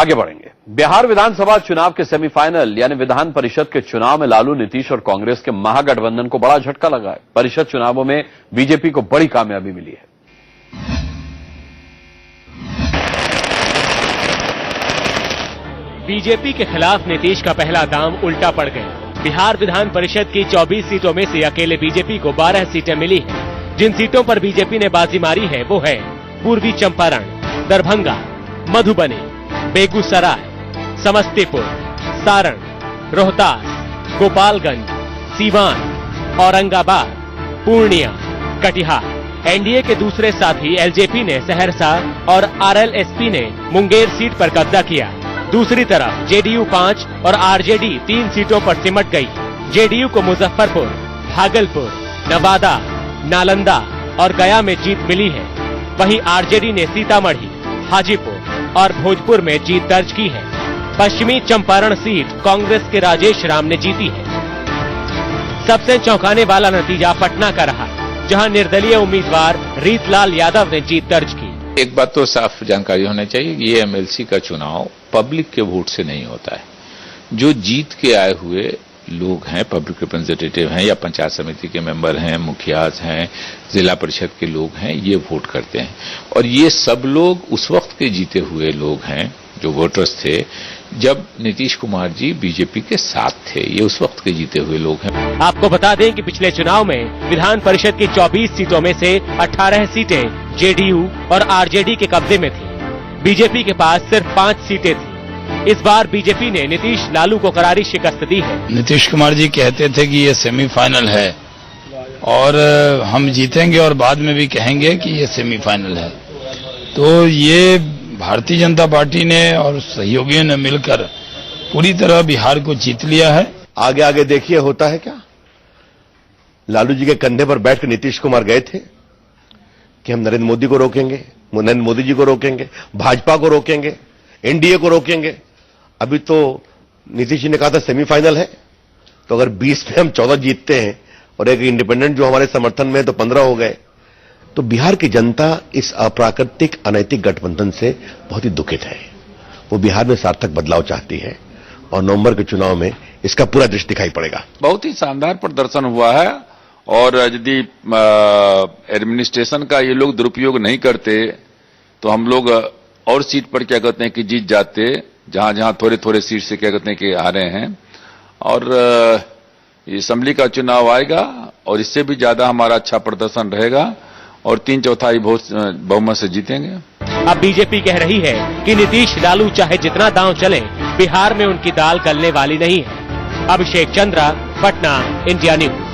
आगे बढ़ेंगे। बिहार विधानसभा चुनाव के सेमीफाइनल यानी विधान परिषद के चुनाव में लालू, नीतीश और कांग्रेस के महागठबंधन को बड़ा झटका लगा है। परिषद चुनावों में बीजेपी को बड़ी कामयाबी मिली है। बीजेपी के खिलाफ नीतीश का पहला दांव उल्टा पड़ गया। बिहार विधान परिषद की 24 सीटों में से अकेले बीजेपी को 12 सीटें मिली हैं। जिन सीटों पर बीजेपी ने बाजी मारी है वो है पूर्वी चंपारण, दरभंगा, मधुबनी, बेगूसराय, समस्तीपुर, सारण, रोहतास, गोपालगंज, सीवान, औरंगाबाद, पूर्णिया, कटिहार। एनडीए के दूसरे साथी एलजेपी ने सहरसा और आरएलएसपी ने मुंगेर सीट पर कब्जा किया। दूसरी तरफ जेडीयू 5 और आरजेडी 3 सीटों पर सिमट गई। जेडीयू को मुजफ्फरपुर, भागलपुर, नवादा, नालंदा और गया में जीत मिली है। वहीं आरजेडी ने सीतामढ़ी, हाजीपुर और भोजपुर में जीत दर्ज की है। पश्चिमी चंपारण सीट कांग्रेस के राजेश राम ने जीती है। सबसे चौंकाने वाला नतीजा पटना का रहा, जहां निर्दलीय उम्मीदवार रीतलाल यादव ने जीत दर्ज की। एक बात तो साफ जानकारी होनी चाहिए कि ये एमएलसी का चुनाव पब्लिक के वोट से नहीं होता है। जो जीत के आए हुए लोग हैं, पब्लिक रिप्रेजेंटेटिव हैं या पंचायत समिति के मेंबर हैं, मुखियाज हैं, जिला परिषद के लोग हैं, ये वोट करते हैं। और ये सब लोग उस वक्त के जीते हुए लोग हैं जो वोटर्स थे जब नीतीश कुमार जी बीजेपी के साथ थे। ये उस वक्त के जीते हुए लोग हैं। आपको बता दें कि पिछले चुनाव में विधान परिषद की 24 सीटों में से 18 सीटें जेडीयू और आरजेडी के कब्जे में थी। बीजेपी के पास सिर्फ 5 सीटें थी। इस बार बीजेपी ने नीतीश लालू को करारी शिकस्त दी है। नीतीश कुमार जी कहते थे कि ये सेमीफाइनल है और हम जीतेंगे और बाद में भी कहेंगे कि ये सेमीफाइनल है। तो ये भारतीय जनता पार्टी ने और सहयोगियों ने मिलकर पूरी तरह बिहार को जीत लिया है। आगे आगे देखिए होता है क्या। लालू जी के कंधे पर बैठकर नीतीश कुमार गए थे कि हम नरेंद्र मोदी को रोकेंगे, नरेंद्र मोदी जी को रोकेंगे, भाजपा को रोकेंगे, एनडीए को रोकेंगे। अभी तो नीतीश जी ने कहा था सेमीफाइनल है, तो अगर 20 में हम 14 जीतते हैं और एक इंडिपेंडेंट जो हमारे समर्थन में है तो 15 हो गए, तो बिहार की जनता इस अप्राकृतिक अनैतिक गठबंधन से बहुत ही दुखित है। वो बिहार में सार्थक बदलाव चाहती है और नवंबर के चुनाव में इसका पूरा दृश्य दिखाई पड़ेगा। बहुत ही शानदार प्रदर्शन हुआ है और यदि एडमिनिस्ट्रेशन का ये लोग दुरुपयोग नहीं करते तो हम लोग और सीट पर क्या कहते हैं कि जीत जाते, जहां जहां थोड़े थोड़े सीट से क्या कहते हैं कि आ रहे हैं। और ये असेंबली का चुनाव आएगा और इससे भी ज्यादा हमारा अच्छा प्रदर्शन रहेगा और 3/4 बहुमत से जीतेंगे। अब बीजेपी कह रही है कि नीतीश लालू चाहे जितना दांव चले, बिहार में उनकी दाल गलने वाली नहीं है। अभिषेक चंद्रा, पटना, इंडिया न्यूज।